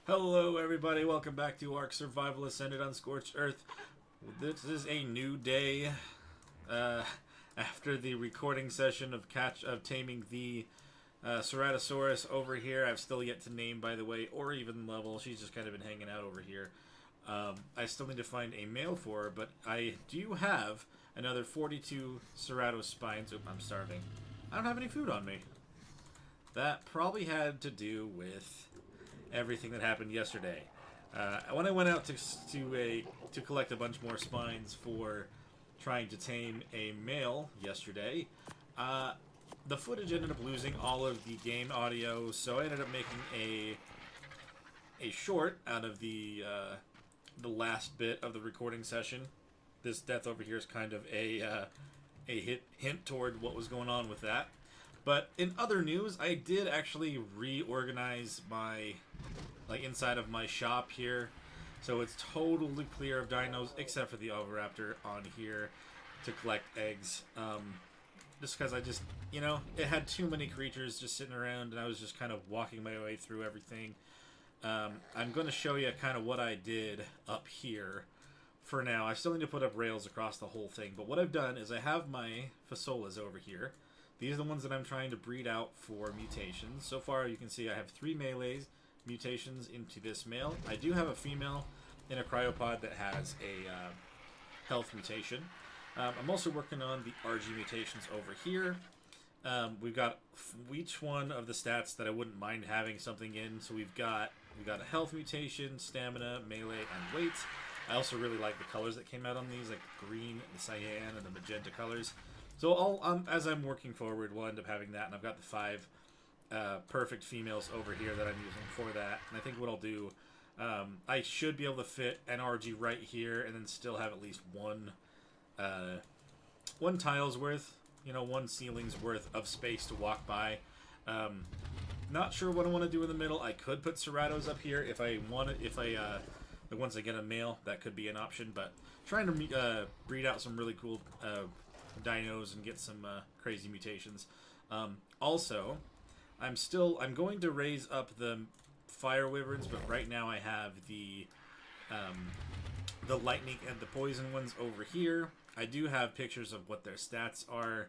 Hello, everybody. Welcome back to Ark Survival Ascended on Scorched Earth. This is a new day uh, after the recording session of taming the Ceratosaurus over here. I've still yet to name, by the way, or even level. She's just kind of been hanging out over here. I still need to find a male for her, but I do have another 42 Ceratos spines. Oop, I'm starving. I don't have any food on me. That probably had to do with everything that happened yesterday. When I went out to collect a bunch more spines for trying to tame a male yesterday, the footage ended up losing all of the game audio, so I ended up making a short out of the last bit of the recording session. This death over here is kind of a hint toward what was going on with that. But in other news, I did actually reorganize my inside of my shop here, so it's totally clear of dinos except for the Oviraptor on here to collect eggs. Just because I just, it had too many creatures just sitting around, and I was just kind of walking my way through everything. I'm going to show you kind of what I did up here. For now, I still need to put up rails across the whole thing, but what I've done is I have my Fasolas over here. These are the ones that I'm trying to breed out for mutations. So far, you can see I have 3 melees mutations into this male. I do have a female in a cryopod that has a health mutation. I'm also working on the RG mutations over here. We've got each one of the stats that I wouldn't mind having something in. So we've got a health mutation, stamina, melee, and weight. I also really like the colors that came out on these, like the green, the cyan, and the magenta colors. So as I'm working forward, we'll end up having that, and I've got the 5 perfect females over here that I'm using for that. And I think what I'll do, I should be able to fit an RG right here, and then still have at least one tile's worth, one ceiling's worth of space to walk by. Not sure what I want to do in the middle. I could put Ceratos up here if I want it. Once I get a male, that could be an option. But trying to breed out some really cool dinos and get some crazy mutations. Also, I'm going to raise up the fire wyverns, but right now I have the lightning and the poison ones over here. I do have pictures of what their stats are,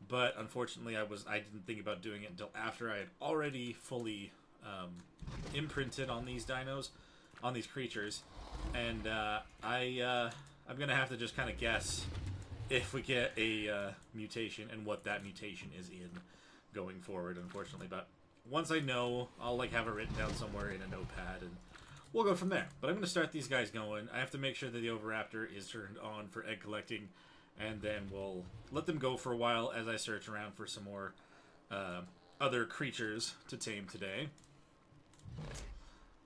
but unfortunately I didn't think about doing it until after I had already fully imprinted on these dinos, on these creatures, and I'm gonna have to just kind of guess if we get a mutation and what that mutation is in going forward, unfortunately. But once I know, I'll have it written down somewhere in a notepad, and we'll go from there. But I'm going to start these guys going. I have to make sure that the Oviraptor is turned on for egg collecting, and then we'll let them go for a while as I search around for some more other creatures to tame today.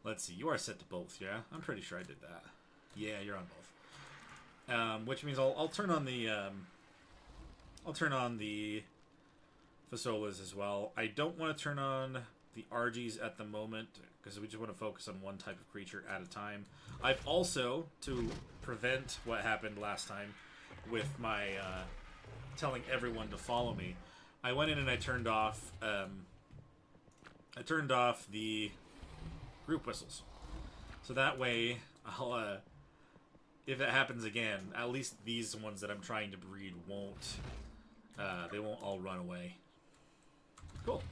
Let's see. You are set to both, yeah? I'm pretty sure I did that. Yeah, you're on both. Which means I'll turn on the Fasolas as well. I don't want to turn on the RGs at the moment because we just want to focus on one type of creature at a time. I've also, to prevent what happened last time with my telling everyone to follow me, I went in and I turned off the group whistles. So that way, I'll if it happens again, at least these ones that I'm trying to breed won't all run away. Cool.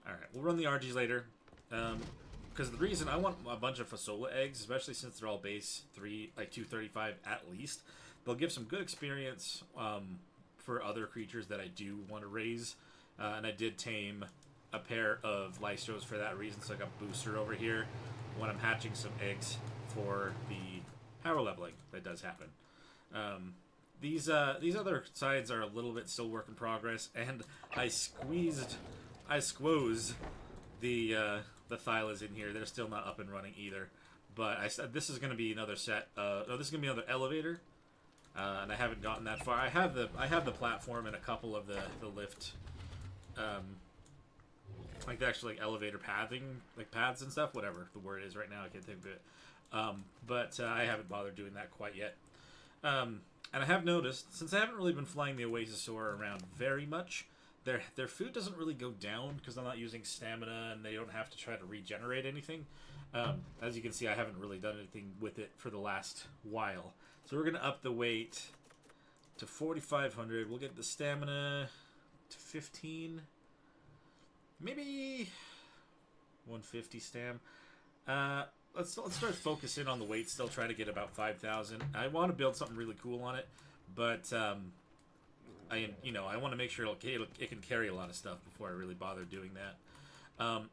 Alright, we'll run the RGs later. Because the reason I want a bunch of Fasola eggs, especially since they're all base 235 at least, they'll give some good experience for other creatures that I do want to raise. And I did tame a pair of Lystros for that reason, so I got Booster over here when I'm hatching some eggs for the power leveling that does happen. These other sides are a little bit still work in progress, and I squoze the Thylas in here. They're still not up and running either. But I said this is going to be another set. This is going to be another elevator, and I haven't gotten that far. I have the platform and a couple of the lift, the actual elevator pathing, paths and stuff. Whatever the word is right now, I can't think of it. But I haven't bothered doing that quite yet. And I have noticed, since I haven't really been flying the Oasisaur around very much, their food doesn't really go down because I'm not using stamina and they don't have to try to regenerate anything. As you can see, I haven't really done anything with it for the last while. So we're gonna up the weight to 4,500. We'll get the stamina to 15, maybe 150 stam. Let's start focusing on the weight. Still try to get about 5,000. I want to build something really cool on it, but I want to make sure it can carry a lot of stuff before I really bother doing that.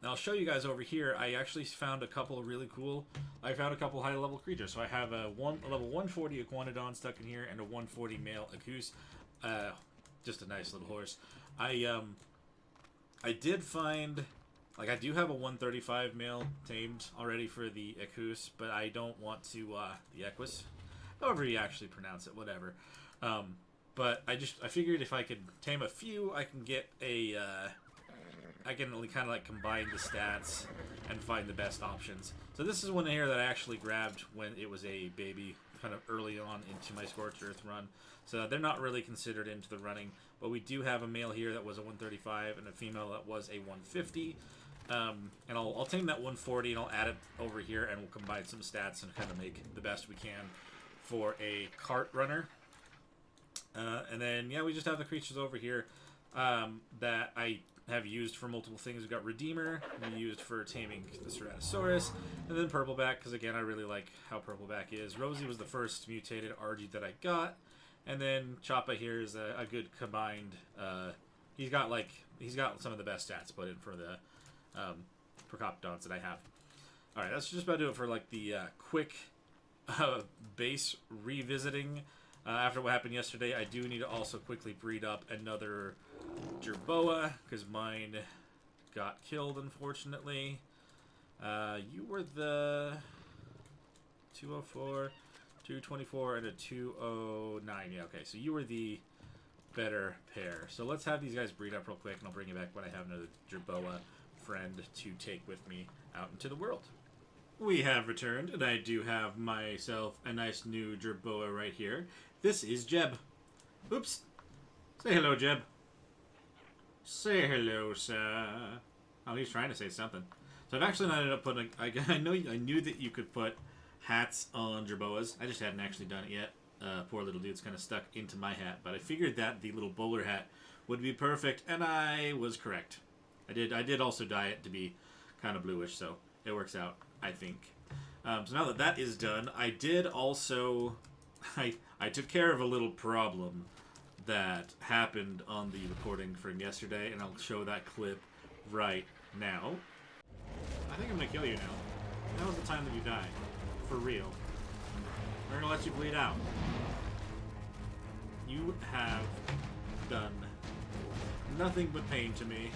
I'll show you guys over here. I actually found a couple of really cool. I found a couple high level creatures. So I have a level 140 Iguanodon stuck in here and a 140 male Acus. Just a nice little horse. I did find, like, I do have a 135 male tamed already for the Acus, but I don't want to the Equus, however you actually pronounce it, whatever. But I figured if I could tame a few, I can get a I can kind of like combine the stats and find the best options. So this is one here that I actually grabbed when it was a baby, kind of early on into my Scorched Earth run. So they're not really considered into the running, but we do have a male here that was a 135 and a female that was a 150. And I'll tame that 140 and I'll add it over here and we'll combine some stats and kind of make the best we can for a cart runner. And then, yeah, we just have the creatures over here that I have used for multiple things. We've got Redeemer, we used for taming the Ceratosaurus, and then Purpleback, because again, I really like how Purpleback is. Rosie was the first mutated Argy that I got, and then Choppa here is a good combined. He's got some of the best stats put in for the Procoptodons that I have. All right, that's just about to do it for like the quick base revisiting. After what happened yesterday, I do need to also quickly breed up another Jerboa, because mine got killed, unfortunately. You were the 204, 224, and a 209. Yeah, okay, so you were the better pair. So let's have these guys breed up real quick, and I'll bring you back when I have another Jerboa friend to take with me out into the world. We have returned, and I do have myself a nice new Jerboa right here. This is Jeb. Oops. Say hello, Jeb. Say hello, sir. Oh, he's trying to say something. So I've actually not ended up putting... I knew that you could put hats on Jerboas. I just hadn't actually done it yet. Poor little dude's kind of stuck into my hat. But I figured that the little bowler hat would be perfect, and I was correct. I did also dye it to be kind of bluish, so it works out, I think. So now that that is done, I did also... I took care of a little problem that happened on the recording from yesterday, and I'll show that clip right now. I think I'm gonna kill you now. Now is the time that you die. For real. We're gonna let you bleed out. You have done nothing but pain to me.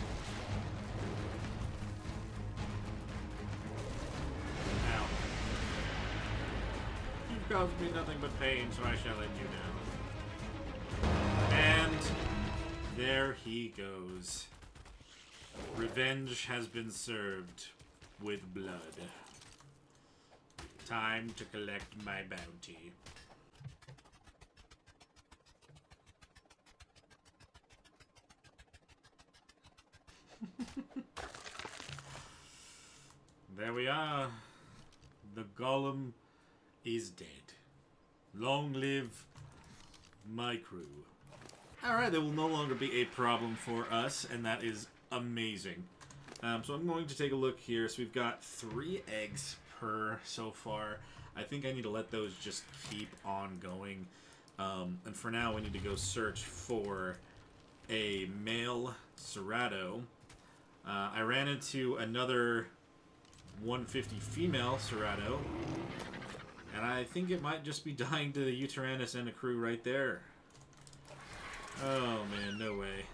Ow. You've caused me nothing but pain, so I shall let you down. And there he goes. Revenge has been served with blood. Time to collect my bounty. There we are. The golem is dead. Long live my crew. Alright, there will no longer be a problem for us, and that is amazing. So I'm going to take a look here. So we've got 3 eggs per so far. I think I need to let those just keep on going. And for now, we need to go search for a male Cerato. I ran into another 150 female Cerato, and I think it might just be dying to the Uteranus and a crew right there. Oh man, no way.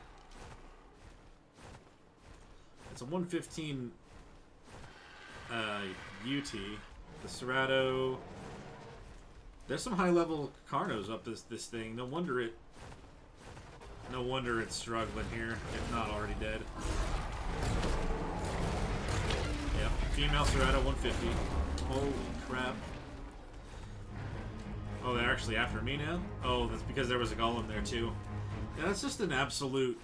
It's a 115 UT. The Cerato. There's some high level Carnos up this thing. No wonder it's struggling here, if not already dead. Yep, female Cerato 150. Holy crap. Oh, they're actually after me now? Oh, that's because there was a golem there too. Yeah, that's just an absolute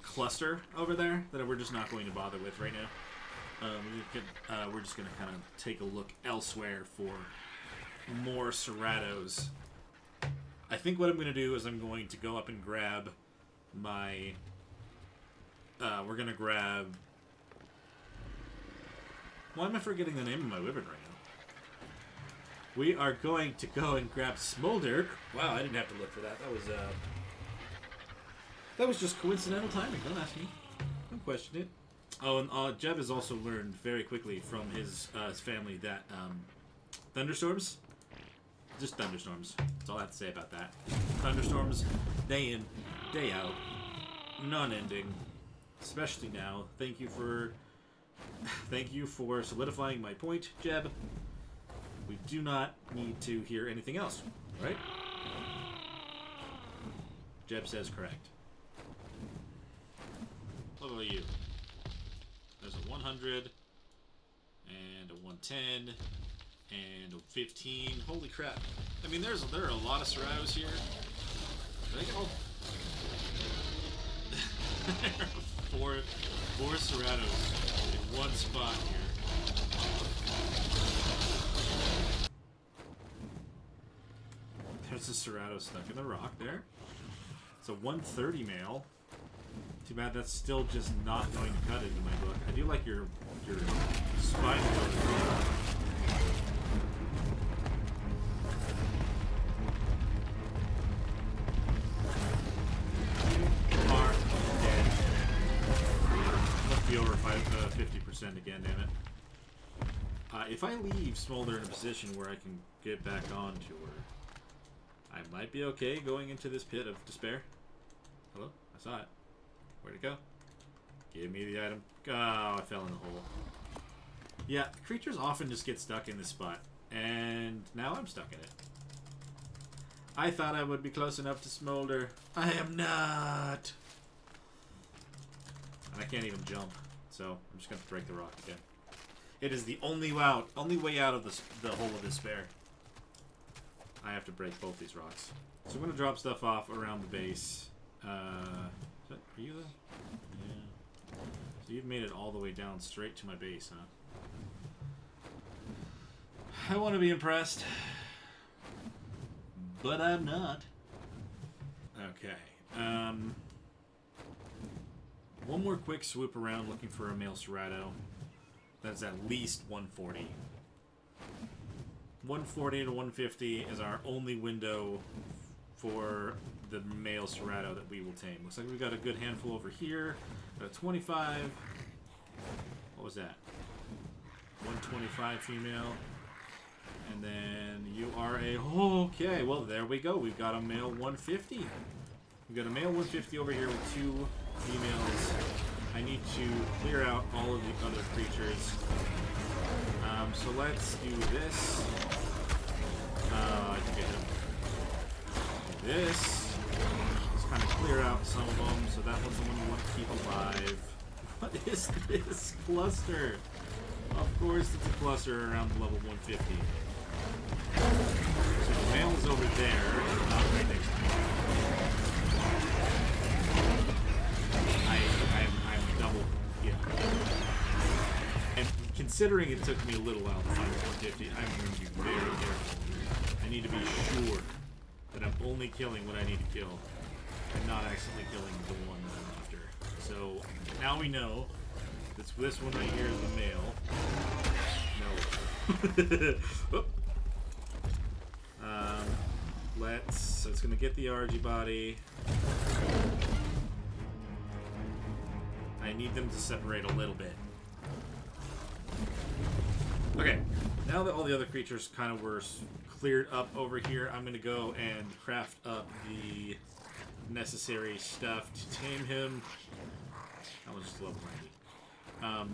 cluster over there that we're just not going to bother with right now. We're just going to kind of take a look elsewhere for more Ceratos. I think what I'm going to do is I'm going to go up and grab my... we're going to grab... Why am I forgetting the name of my wyvern right now? We are going to go and grab Smolder. Wow, I didn't have to look for that. That was just coincidental timing. Don't ask me. Don't question it. Oh, and Jeb has also learned very quickly from his family that thunderstorms, just thunderstorms. That's all I have to say about that. Thunderstorms, day in, day out, non-ending. Especially now. Thank you for solidifying my point, Jeb. We do not need to hear anything else, right? Jeb says correct. What about you? There's a 100, and a 110, and a 15. Holy crap. I mean, there are a lot of Ceratos here. I think all... there are four Ceratos in one spot here. There's a Cerato stuck in the rock there. It's a 130 male. Too bad that's still just not going to cut it in my book. I do like your spine color. Are dead. Must be over 50% again, damn it. If I leave Smolder in a position where I can get back onto her, I might be okay going into this pit of despair. Hello? I saw it. Where'd it go? Give me the item. Oh, I fell in the hole. Yeah, creatures often just get stuck in this spot. And now I'm stuck in it. I thought I would be close enough to Smolder. I am not! And I can't even jump. So I'm just going to break the rock again. It is the only way out of the hole of despair. I have to break both these rocks. So I'm going to drop stuff off around the base. Are you there? Yeah. So you've made it all the way down straight to my base, huh? I want to be impressed. But I'm not. Okay. One more quick swoop around looking for a male Cerato. That's at least 140. 140 to 150 is our only window for the male Cerato that we will tame. Looks like we've got a good handful over here. Got a 25. What was that? 125 female. And then you are a... Okay, well, there we go. We've got a male 150. We've got a male 150 over here with 2 females. I need to clear out all of the other creatures. So let's do this. I think I hit him. Do this. Let's kind of clear out some of them. So that one's the one you want to keep alive. What is this cluster? Of course it's a cluster around level 150. So the male is over there, not right next to me. I'm double, yeah. And considering it took me a little while to find 150, I'm going to be very careful. I need to be sure that I'm only killing what I need to kill, and not accidentally killing the one that I'm after. So now we know that this one right here is the male. No. So it's gonna get the RG body. I need them to separate a little bit. Okay, now that all the other creatures kind of were cleared up over here, I'm gonna go and craft up the necessary stuff to tame him. That was just level 90.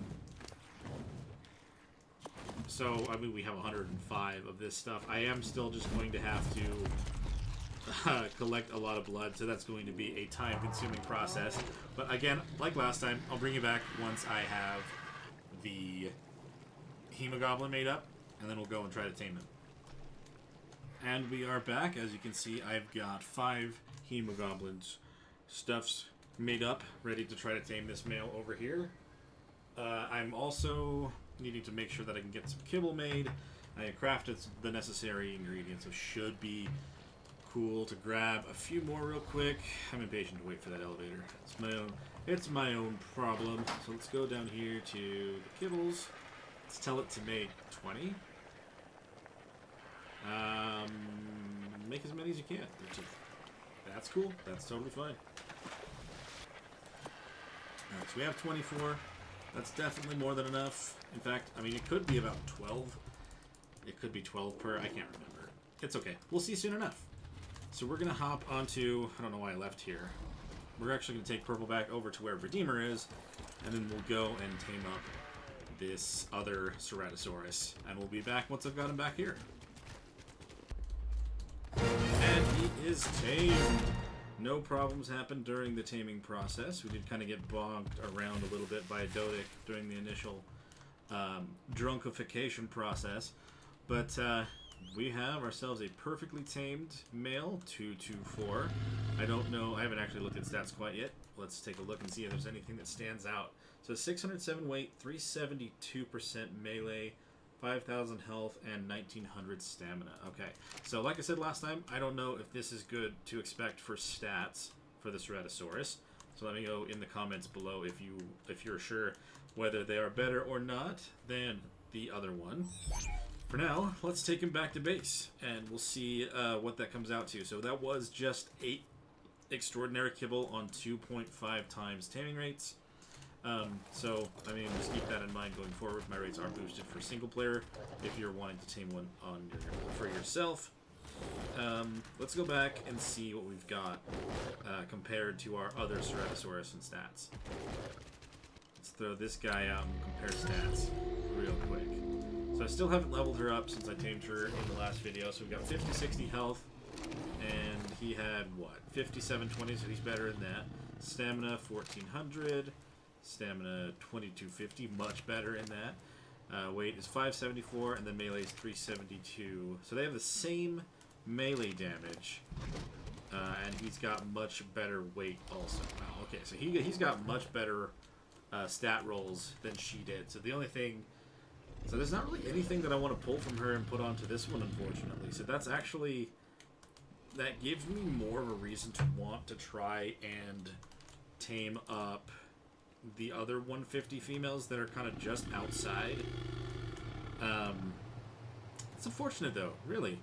So, I mean, we have 105 of this stuff. I am still just going to have to collect a lot of blood, so that's going to be a time-consuming process. But again, like last time, I'll bring you back once I have the Hemogoblin made up, and then we'll go and try to tame him. And we are back. As you can see, I've got 5 Hemogoblins stuffed made up, ready to try to tame this male over here. I'm also needing to make sure that I can get some kibble made. I crafted the necessary ingredients, so should be cool to grab a few more real quick. I'm impatient to wait for that elevator. It's my own problem. So let's go down here to the kibbles. Let's tell it to make 20. Make as many as you can. That's cool. That's totally fine. Alright, so we have 24. That's definitely more than enough. In fact, I mean, it could be about 12. It could be 12 per. I can't remember. It's okay. We'll see soon enough. So we're going to hop onto... I don't know why I left here. We're actually going to take Purple back over to where Redeemer is, and then we'll go and tame up this other Ceratosaurus. And we'll be back once I've got him back here. And he is tamed. No problems happened during the taming process. We did kind of get bogged around a little bit by a Dodic during the initial drunkification process. But we have ourselves a perfectly tamed male, 224. I don't know. I haven't actually looked at stats quite yet. Let's take a look and see if there's anything that stands out. So 607 weight, 372% melee, 5,000 health, and 1,900 stamina. Okay, so like I said last time, I don't know if this is good to expect for stats for the Ceratosaurus. So let me know in the comments below if you're sure whether they are better or not than the other one. For now, let's take him back to base, and we'll see what that comes out to. So that was just 8 extraordinary kibble on 2.5 times taming rates. So, I mean, just keep that in mind going forward. My rates are boosted for single player if you're wanting to tame one for yourself. Let's go back and see what we've got compared to our other Ceratosaurus in stats. Let's throw this guy out and compare stats real quick. So I still haven't leveled her up since I tamed her in the last video. So we've got 50, 60 health, and he had, what, 5720, so he's better than that. Stamina, 1400. Stamina 2250, much better in that. Weight is 574, and then melee is 372. So they have the same melee damage, and he's got much better weight also. Wow, okay, so he's got much better stat rolls than she did. So the only thing, so there's not really anything that I want to pull from her and put onto this one, unfortunately. So that's actually, that gives me more of a reason to want to try and tame up the other 150 females that are kind of just outside. It's unfortunate though, really.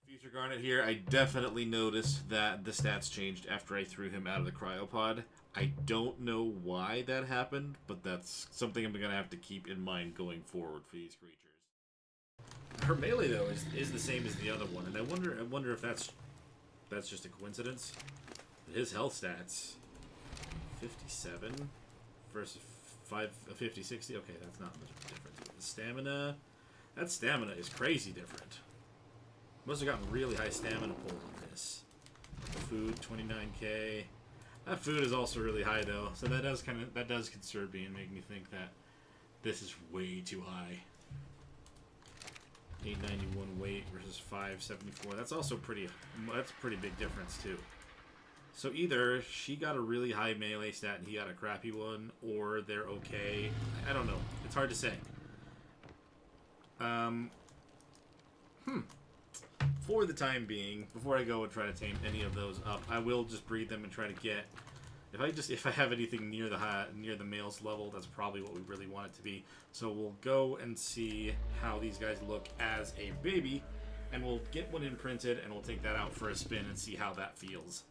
Future Garnet here. I definitely noticed that the stats changed after I threw him out of the cryopod. I don't know why that happened, but that's something I'm going to have to keep in mind going forward for these creatures. Her melee though is the same as the other one, and I wonder if that's just a coincidence. His health stats, 57 versus 50, 60. Okay, that's not much difference. The stamina, that stamina is crazy different. Must have gotten really high stamina pull on this. Food, 29k. That food is also really high though, so that does concern me and make me think that this is way too high. 891 weight versus 574. That's also that's a pretty big difference too. So either she got a really high melee stat and he got a crappy one, or they're okay. I don't know. It's hard to say. For the time being, before I go and try to tame any of those up, I will just breed them and try to get. If I have anything near the male's level, that's probably what we really want it to be. So we'll go and see how these guys look as a baby, and we'll get one imprinted, and we'll take that out for a spin and see how that feels.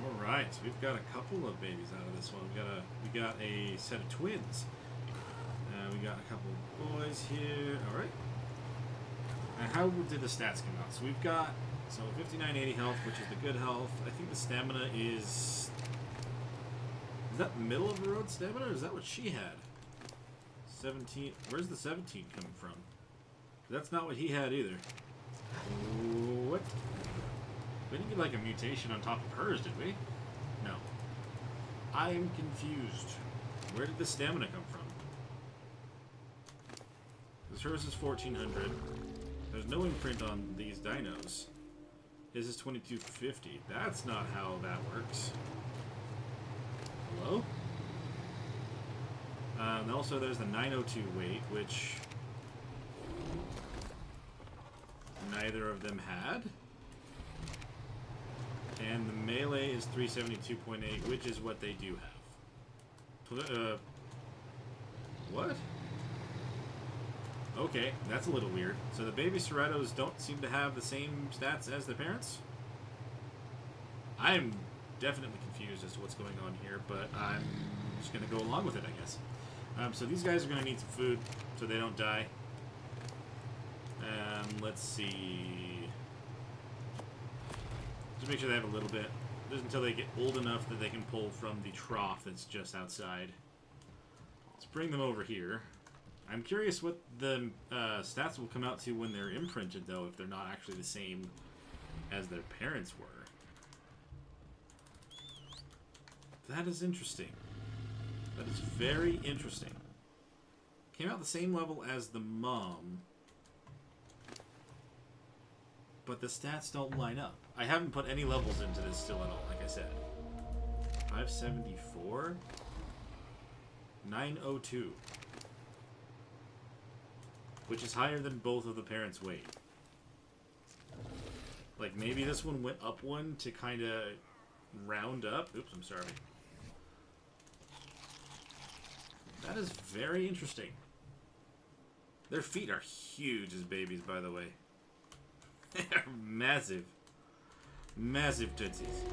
Alright, so we've got a couple of babies out of this one. We got a set of twins. We got a couple of boys here. Alright. And how did the stats come out? So we've got 5980 health, which is the good health. I think the stamina is that middle of the road stamina, or is that what she had? 17. Where's the 17 coming from? That's not what he had either. What? We didn't get like a mutation on top of hers, did we? No. I'm confused. Where did the stamina come from? Because hers is 1400. There's no imprint on these dinos. His is 2250. That's not how that works. Hello? And also there's the 902 weight, which neither of them had. And the melee is 372.8, which is what they do have. What? Okay, that's a little weird. So the baby Ceratos don't seem to have the same stats as their parents? I'm definitely confused as to what's going on here, but I'm just going to go along with it, I guess. So these guys are going to need some food so they don't die. Let's see. Just make sure they have a little bit. Just until they get old enough that they can pull from the trough that's just outside. Let's bring them over here. I'm curious what the stats will come out to when they're imprinted, though, if they're not actually the same as their parents were. That is interesting. That is very interesting. Came out the same level as the mom, but the stats don't line up. I haven't put any levels into this still at all, like I said. 574? 902. Which is higher than both of the parents' weight. Like, maybe this one went up one to kind of round up. Oops, I'm sorry. That is very interesting. Their feet are huge as babies, by the way. They're massive. Massive tootsies.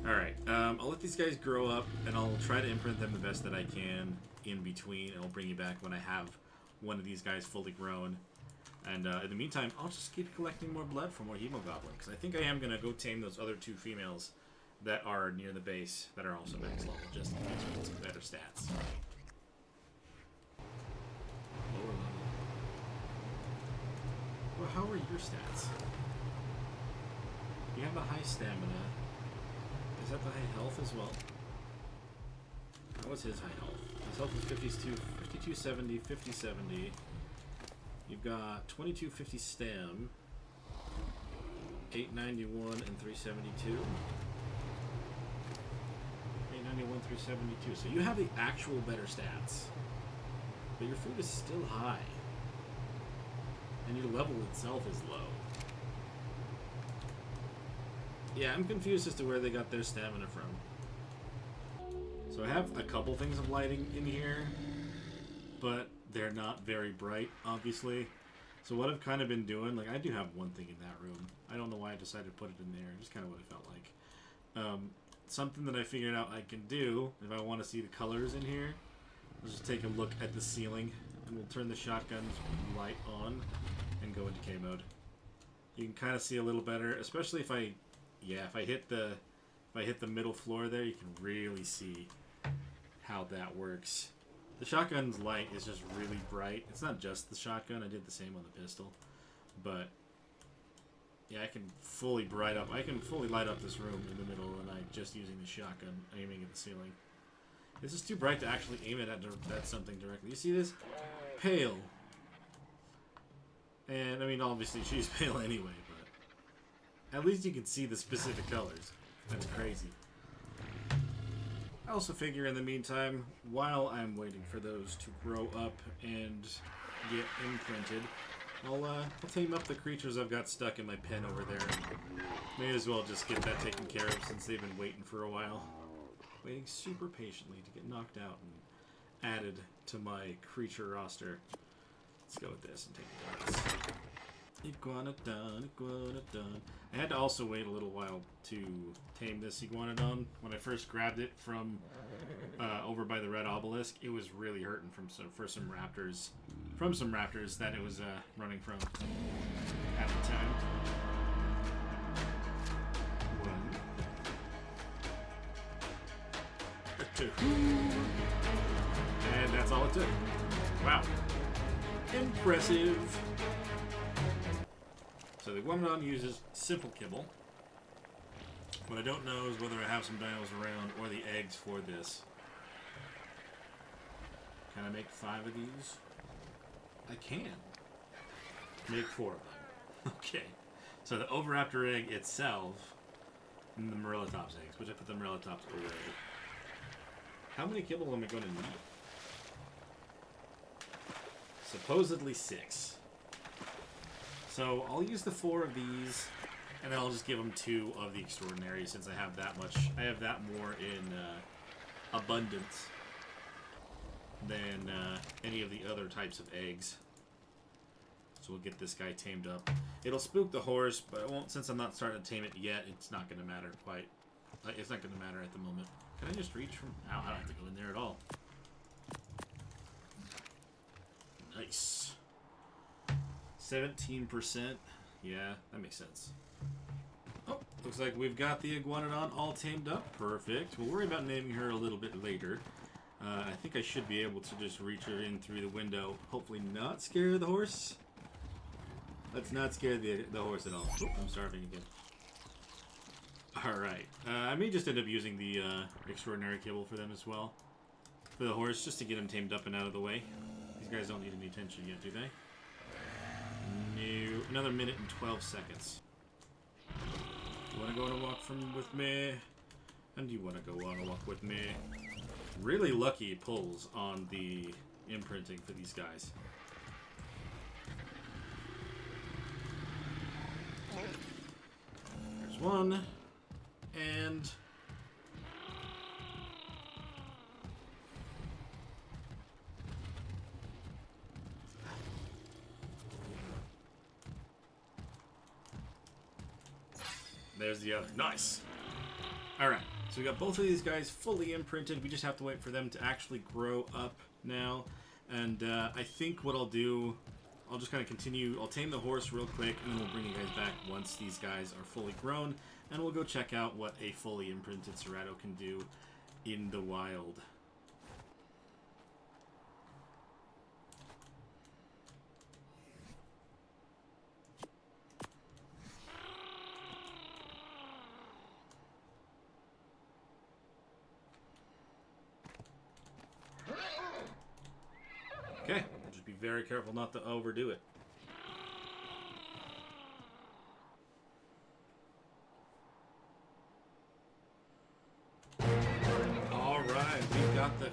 Alright, I'll let these guys grow up, and I'll try to imprint them the best that I can in between, and I'll bring you back when I have one of these guys fully grown. And in the meantime, I'll just keep collecting more blood for more Hemogoblin, because I think I am going to go tame those other two females that are near the base that are also max level, just to get some better stats. Lower level. Well, how are your stats? You have a high stamina. Is that the high health as well? How was his high health? His health was 5270, 5070. You've got 2250 stam, 891 and 372. 891, 372. So you have the actual better stats. But your food is still high. And your level itself is low. Yeah, I'm confused as to where they got their stamina from. So I have a couple things of lighting in here, but they're not very bright, obviously. So what I've kind of been doing, like I do have one thing in that room. I don't know why I decided to put it in there, just kind of what it felt like. Something that I figured out I can do, if I want to see the colors in here, let's just take a look at the ceiling, and we'll turn the shotgun's light on and go into K mode. You can kind of see a little better, especially if I hit the middle floor there, you can really see how that works. The shotgun's light is just really bright. It's not just the shotgun, I did the same on the pistol. But yeah, I can fully light up this room in the middle of the night just using the shotgun, aiming at the ceiling. This is too bright to actually aim it at something directly. You see this? Pale. And I mean, obviously she's pale anyway, but at least you can see the specific colors. That's crazy. I also figure in the meantime, while I'm waiting for those to grow up and get imprinted, I'll tame up the creatures I've got stuck in my pen over there. May as well just get that taken care of since they've been waiting for a while. Waiting super patiently to get knocked out and added to my creature roster. Let's go with this and take this. Iguanodon, Iguanodon. I had to also wait a little while to tame this Iguanodon. When I first grabbed it from over by the red obelisk, it was really hurting from some raptors that it was running from at the time. One, two, and that's all it took. Wow, impressive. So the Iguanodon uses simple kibble. What I don't know is whether I have some dinos around or the eggs for this. Can I make 5 of these? I can. Make 4 of them. Okay. So the Oviraptor egg itself, and the Morellatops eggs, which I put the Morellatops away. How many kibble am I going to need? Supposedly 6. So I'll use the 4 of these, and then I'll just give them 2 of the extraordinary since I have that much. I have that more in abundance than any of the other types of eggs. So we'll get this guy tamed up. It'll spook the horse, but it won't. Since I'm not starting to tame it yet, it's not going to matter quite. It's not going to matter at the moment. Can I just reach from? Ow, I don't have to go in there at all. Nice. 17%. Yeah, that makes sense. Oh, looks like we've got the Iguanodon all tamed up. Perfect. We'll worry about naming her a little bit later. I think I should be able to just reach her in through the window. Hopefully not scare the horse. Let's not scare the horse at all. Oh, I'm starving again. Alright. I may just end up using the extraordinary kibble for them as well. For the horse, just to get him tamed up and out of the way. These guys don't need any attention yet, do they? No. Another minute and 12 seconds. You want to go on a walk with me? And you want to go on a walk with me? Really lucky pulls on the imprinting for these guys. There's one. And... there's the other. Nice. Alright, so we got both of these guys fully imprinted. We just have to wait for them to actually grow up now. And I think what I'll do, I'll just kind of continue. I'll tame the horse real quick, and then we'll bring you guys back once these guys are fully grown. And we'll go check out what a fully imprinted Cerato can do in the wild. Okay, just be very careful not to overdo it. Alright, we've got the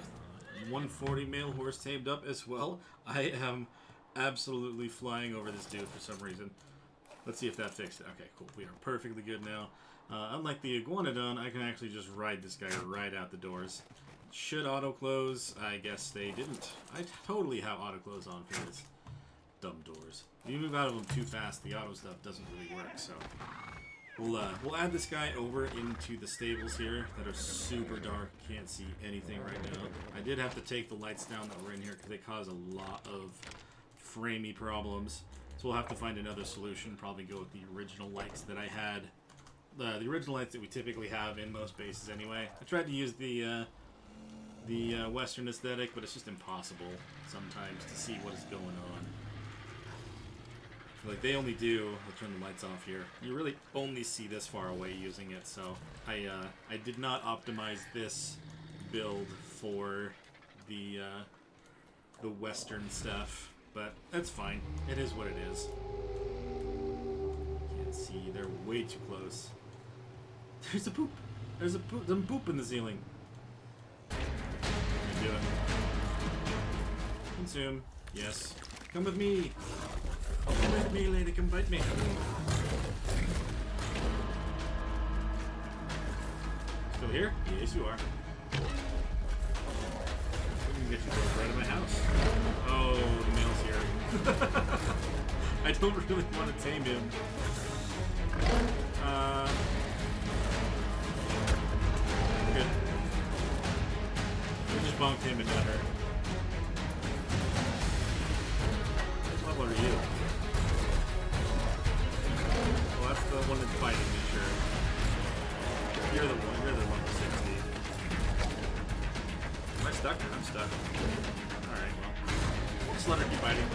140 male horse tamed up as well. I am absolutely flying over this dude for some reason. Let's see if that fixed it. Okay, cool. We are perfectly good now. Unlike the Iguanodon, I can actually just ride this guy right out the doors. Should auto-close. I guess they didn't. I totally have auto-close on for this. Dumb doors. If you move out of them too fast, the auto stuff doesn't really work, so... We'll add this guy over into the stables here that are super dark. Can't see anything right now. I did have to take the lights down that were in here because they cause a lot of framey problems. So we'll have to find another solution. Probably go with the original lights that I had. The original lights that we typically have in most bases anyway. I tried to use the Western aesthetic, but it's just impossible sometimes to see what is going on. Like, they only do... I'll turn the lights off here. You really only see this far away using it, so... I did not optimize this build for the Western stuff, but that's fine. It is what it is. Can't see. They're way too close. There's a poop! There's some poop in the ceiling. Do it. Consume. Yes. Come with me. Come with me, lady. Come bite me. Still here? Yes, you are. We can get you right out of my house. Oh, the male's here. I don't really want to tame him. Good. We just bonked him and not her. What level are you? Well, that's the one that's fighting me, sure. You're the one with 60. Am I stuck? I'm stuck. Alright, well. Just let her keep fighting.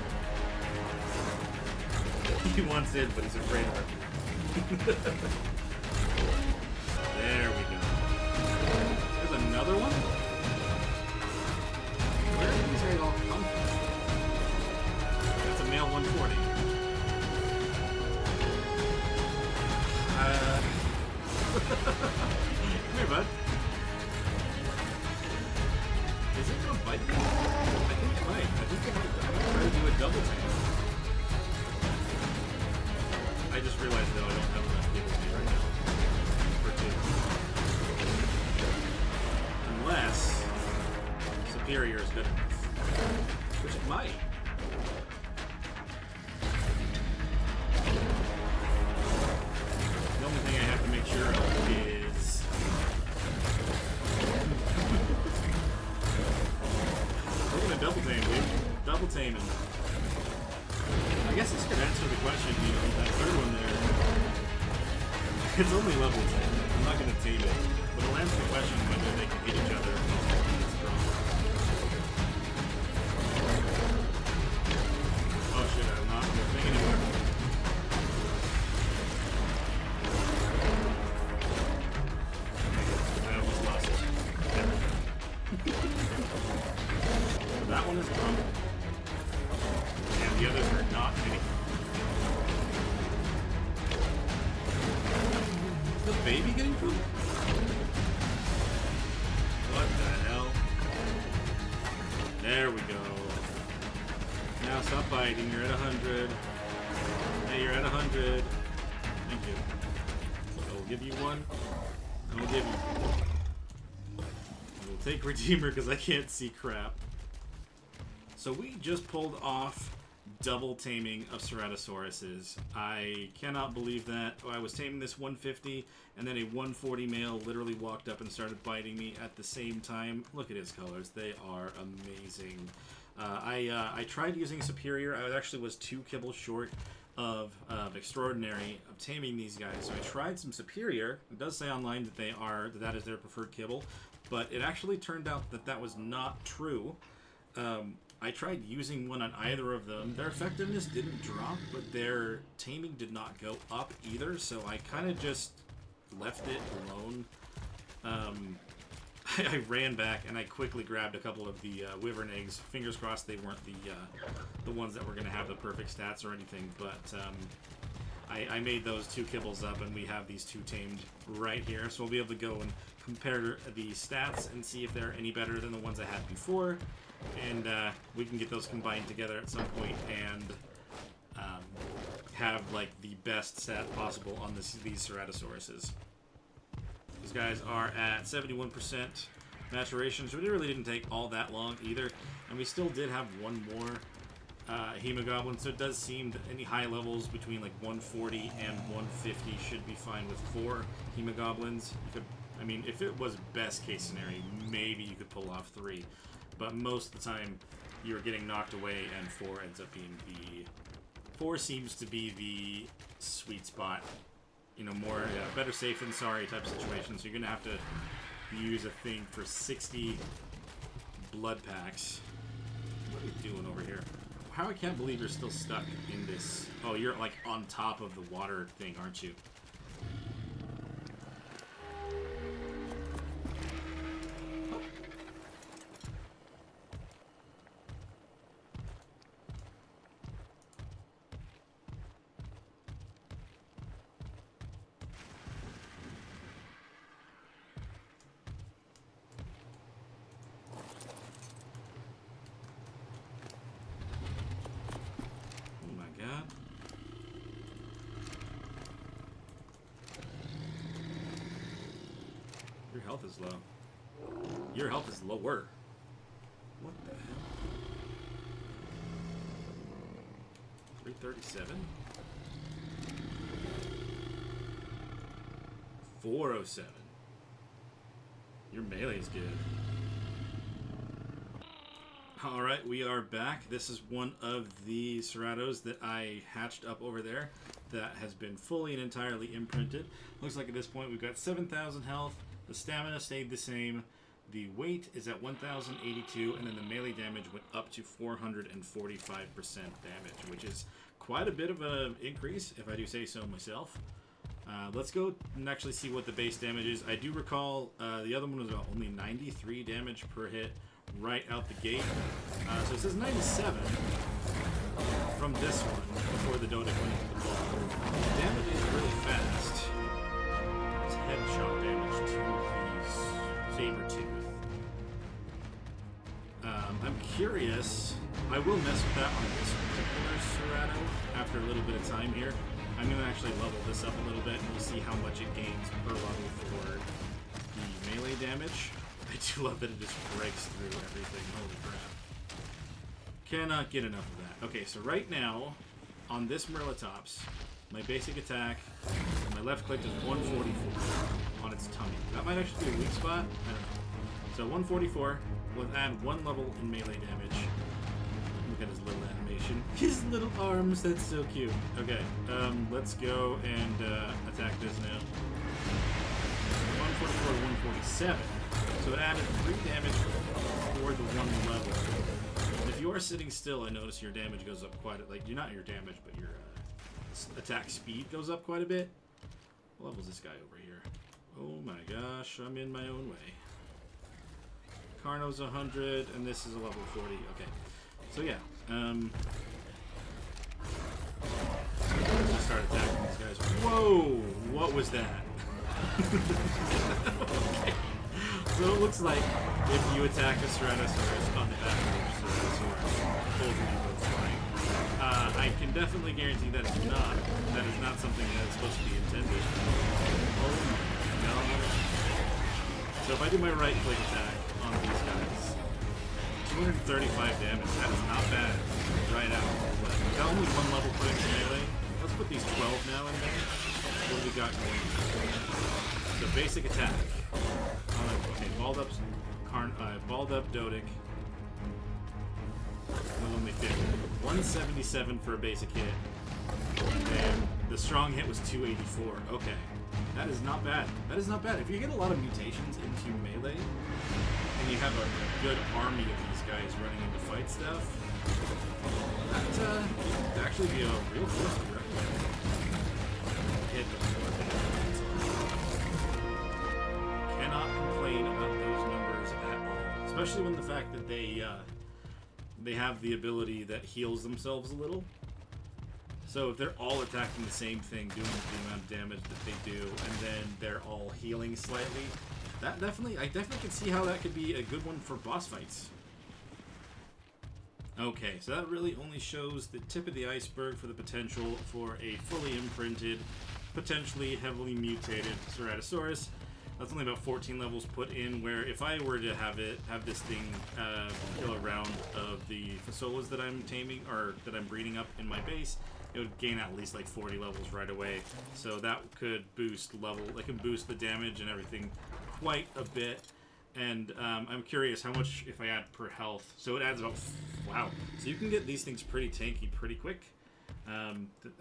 He wants in, but he's afraid of her. There we go. There's another one? Where did these guys all come from? That's a male 140. superior is good enough. Which it might. The only thing I have to make sure of is... We're gonna double tame, dude. Double taming. I guess this could answer the question, you know, that third one there. It's only level 10. I'm not gonna tame it. But it'll answer the question whether they can hit each other. Oh shit, I'm not on the thing anymore. I almost lost it. That one is crumbled. And the others are not hitting. The baby getting food? What the hell? There we go. Now stop biting. You're at 100. Hey, you're at 100. Thank you. I will give you one. I will give you. I will take Redeemer because I can't see crap. So we just pulled off double taming of Ceratosauruses. I cannot believe that. I was taming this 150, and then a 140 male literally walked up and started biting me at the same time. Look at his colors. They are amazing. I tried using Superior. I actually was 2 kibbles short of Extraordinary of taming these guys. So I tried some Superior. It does say online that that is their preferred kibble, but it actually turned out that that was not true. I tried using one on either of them. Their effectiveness didn't drop, but their taming did not go up either, so I kind of just left it alone. I ran back and I quickly grabbed a couple of the wyvern eggs. Fingers crossed they weren't the ones that were going to have the perfect stats or anything, but I made those 2 kibbles up and we have these 2 tamed right here, so we'll be able to go and compare the stats and see if they're any better than the ones I had before. And we can get those combined together at some point and have like the best stat possible on these Ceratosauruses. These guys are at 71% maturation, so it really didn't take all that long either. And we still did have one more Hemogoblin, so it does seem that any high levels between like 140 and 150 should be fine with 4 Hemogoblins. You could, I mean, if it was best case scenario, maybe you could pull off 3. But most of the time, you're getting knocked away, and 4 ends up being the... 4 seems to be the sweet spot. You know, more better safe than sorry type situation. So you're going to have to use a thing for 60 blood packs. What are you doing over here? How I can't believe you're still stuck in this... Oh, you're like on top of the water thing, aren't you? Your health is low. Your health is lower. What the hell? 337? 407. Your melee is good. Alright, we are back. This is one of the Ceratos that I hatched up over there that has been fully and entirely imprinted. Looks like at this point we've got 7,000 health. The stamina stayed the same. The weight is at 1,082, and then the melee damage went up to 445% damage, which is quite a bit of an increase, if I do say so myself. Let's go and actually see what the base damage is. I do recall the other one was only 93 damage per hit right out the gate. So it says 97 from this one before the Dodic went into the ball. Damage is really fast. It's headshot damage to the Sabertooth. I'm curious. I will mess with that on this particular Cerato after a little bit of time here. I'm going to actually level this up a little bit and we'll see how much it gains per level for the melee damage. I do love that it just breaks through everything. Holy crap. Cannot get enough of that. Okay, so right now, on this Merlatops, my basic attack, and my left click is 144 on its tummy. That might actually be a weak spot. I don't know. So 144 will add 1 level in melee damage. Look at his little animation. His little arms, that's so cute. Okay, let's go and attack this now. 144 to 147. So it added 3 damage for the 1 level. If you are sitting still, I notice your damage goes up quite a bit. Like, you're not your damage, but your attack speed goes up quite a bit. What level is this guy over here? Oh my gosh, I'm in my own way. Carno's 100, and this is a level 40. Okay. So yeah, let's just start attacking these guys. Whoa! What was that? Okay. So it looks like if you attack a Ceratosaurus on the back of the Ceratosaurus, both of you go flying. I can definitely guarantee that it's not. That is not something that is supposed to be intended. Oh my god. So if I do my right click attack on these guys, 235 damage. That is not bad. Right out. But got only 1 level put into melee. Let's put these 12 now in there. What do we got going? The basic attack. Okay, balled up Dodic. Will only fit 177 for a basic hit. And the strong hit was 284. Okay. That is not bad. That is not bad. If you get a lot of mutations into melee, and you have a good army of these guys running into fight stuff, that could actually be a real force to reckon with. Hit them. Cannot complain about those numbers at all. Especially when the fact that they have the ability that heals themselves a little. So if they're all attacking the same thing, doing the amount of damage that they do, and then they're all healing slightly, I definitely can see how that could be a good one for boss fights. Okay, so that really only shows the tip of the iceberg for the potential for a fully imprinted, potentially heavily mutated Ceratosaurus. That's only about 14 levels put in, where if I were to have this thing kill a round of the Fasolas that I'm taming, or that I'm breeding up in my base, it would gain at least like 40 levels right away. So that could boost the damage and everything quite a bit. And I'm curious how much if I add per health. So it adds about, wow. So you can get these things pretty tanky pretty quick.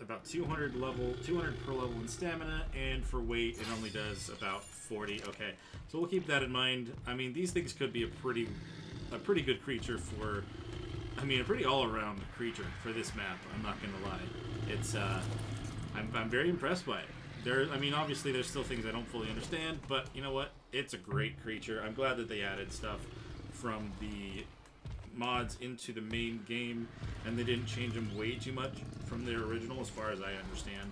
About 200 per level in stamina, and for weight it only does about 40. Okay, so we'll keep that in mind. I mean, these things could be a pretty good creature for, I mean, a pretty all-around creature for this map. I'm not gonna lie. It's I'm very impressed by it. I mean, obviously there's still things I don't fully understand, but you know what? It's a great creature. I'm glad that they added stuff from the mods into the main game, and they didn't change them way too much from their original, as far as I understand.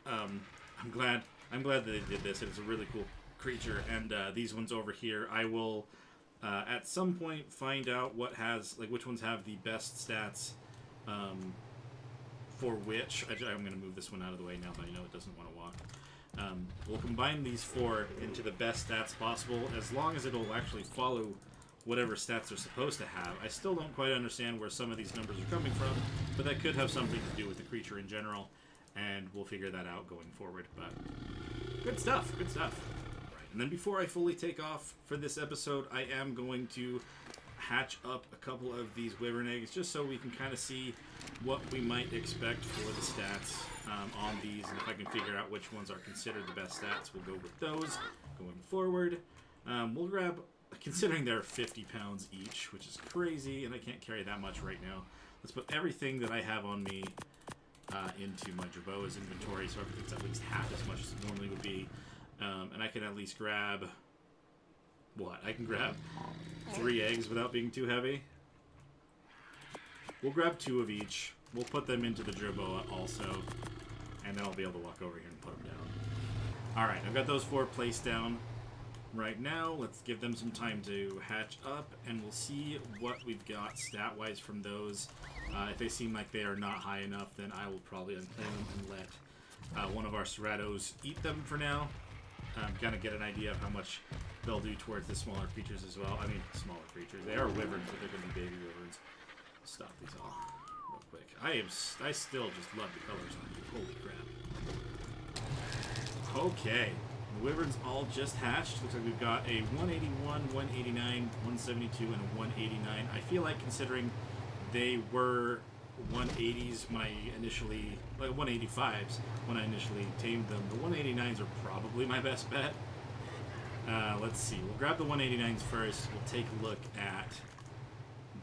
I'm glad that they did this. It's a really cool creature, and these ones over here, I will at some point find out which ones have the best stats for which. I'm going to move this one out of the way now that I know it doesn't want to walk. We'll combine these 4 into the best stats possible, as long as it'll actually follow whatever stats they're supposed to have. I still don't quite understand where some of these numbers are coming from, but that could have something to do with the creature in general, and we'll figure that out going forward. But good stuff, good stuff. Right. And then before I fully take off for this episode, I am going to hatch up a couple of these wyvern eggs, just so we can kind of see what we might expect for the stats on these, and if I can figure out which ones are considered the best stats, we'll go with those going forward. We'll grab, considering they're 50 pounds each, which is crazy, and I can't carry that much right now. Let's put everything that I have on me into my Jerboa's inventory, so everything's at least half as much as it normally would be. And I can at least grab, I can grab 3 eggs without being too heavy. We'll grab 2 of each. We'll put them into the Jerboa also, and then I'll be able to walk over here and put them down. Alright, I've got those 4 placed down. Right now, let's give them some time to hatch up, and we'll see what we've got stat-wise from those. If they seem like they are not high enough, then I will probably unclaim them and let one of our Ceratos eat them for now. kind of get an idea of how much they'll do towards the smaller creatures as well. I mean, smaller creatures. They are wyverns, but they're going to be baby wyverns. Stop these all real quick. I still just love the colors on you. Holy crap. Okay. The wyverns all just hatched. Looks like we've got a 181, 189, 172, and a 189. I feel like considering they were 180s when I initially, like 185s when I initially tamed them, the 189s are probably my best bet. Let's see. We'll grab the 189s first. We'll take a look at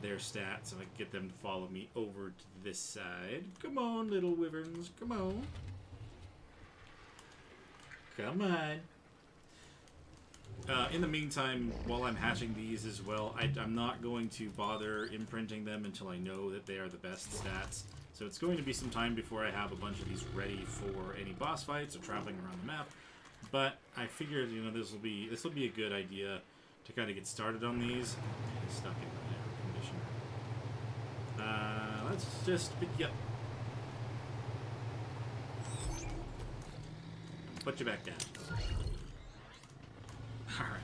their stats so I can get them to follow me over to this side. Come on, little wyverns. Come on. Come on. In the meantime, while I'm hatching these as well, I'm not going to bother imprinting them until I know that they are the best stats. So it's going to be some time before I have a bunch of these ready for any boss fights or traveling around the map. But I figured, you know, this will be a good idea to kind of get started on these. I'm stuck in the air conditioner. Let's just pick you up. Put you back down. Alright.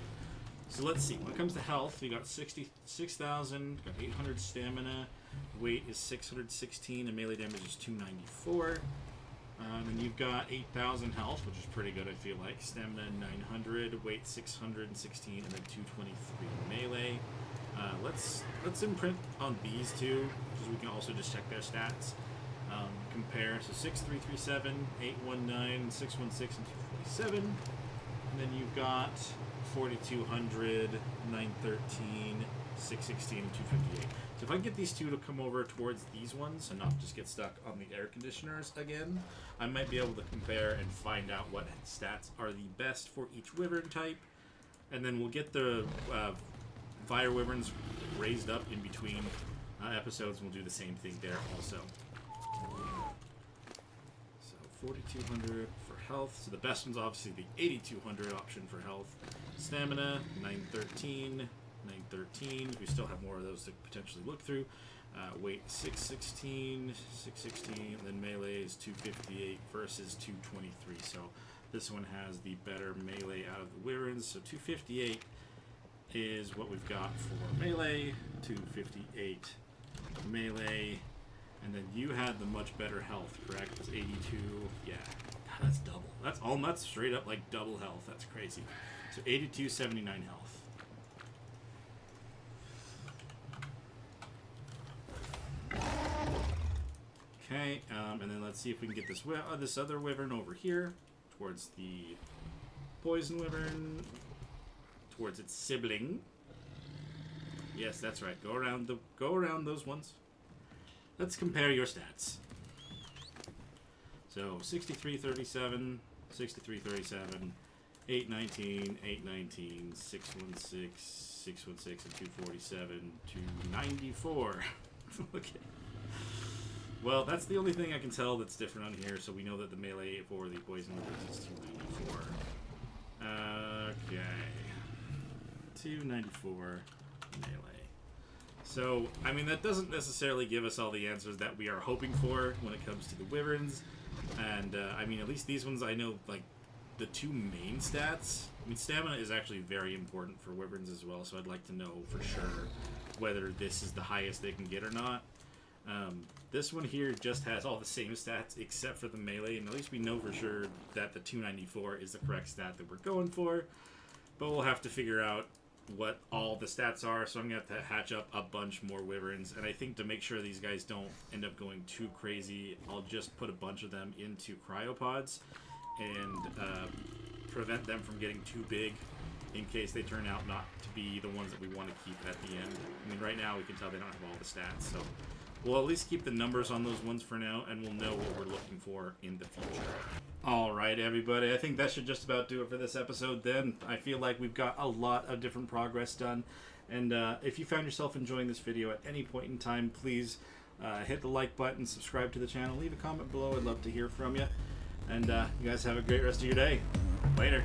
So let's see. When it comes to health, you got 66,000, got 800 stamina, weight is 616, and melee damage is 294. And you've got 8,000 health, which is pretty good, I feel like. Stamina 900, weight 616, and then 223 melee. Let's imprint on these two, because we can also just check their stats. Compare. So 6337, 819, 616, and 247. And then you've got 4200, 913, 616, and 258. So if I can get these two to come over towards these ones and not just get stuck on the air conditioners again, I might be able to compare and find out what stats are the best for each wyvern type. And then we'll get the fire wyverns raised up in between episodes, and we'll do the same thing there also. So 4200 for health. So the best one's obviously the 8200 option for health. Stamina 913, 913. We still have more of those to potentially look through. Weight 616, 616, and then melee is 258 versus 223. So this one has the better melee out of the wyverns. So 258 is what we've got for melee. 258 melee. And then you had the much better health, correct? It's 82. Yeah, that's double. That's straight up like double health. That's crazy. So 82, 79 health. Okay, and then let's see if we can get this other wyvern over here towards the poison wyvern, towards its sibling. Yes, that's right. Go around those ones. Let's compare your stats. So 6337, 6337, 819, 819, 616, 616, and 247, 294. Okay. Well, that's the only thing I can tell that's different on here, so we know that the melee for the poison is 294. Okay. 294 melee. So, I mean, that doesn't necessarily give us all the answers that we are hoping for when it comes to the wyverns. And, I mean, at least these ones I know, like, the two main stats. I mean, stamina is actually very important for wyverns as well, so I'd like to know for sure whether this is the highest they can get or not. This one here just has all the same stats except for the melee, and at least we know for sure that the 294 is the correct stat that we're going for. But we'll have to figure out what all the stats are, so I'm going to have to hatch up a bunch more wyverns. And I think to make sure these guys don't end up going too crazy, I'll just put a bunch of them into cryopods and prevent them from getting too big in case they turn out not to be the ones that we want to keep at the end. I mean, right now we can tell they don't have all the stats, so we'll at least keep the numbers on those ones for now, and we'll know what we're looking for in the future. Alright, everybody, I think that should just about do it for this episode then. I feel like we've got a lot of different progress done, and if you found yourself enjoying this video at any point in time, please hit the like button, subscribe to the channel, leave a comment below. I'd love to hear from you, and you guys have a great rest of your day. Later.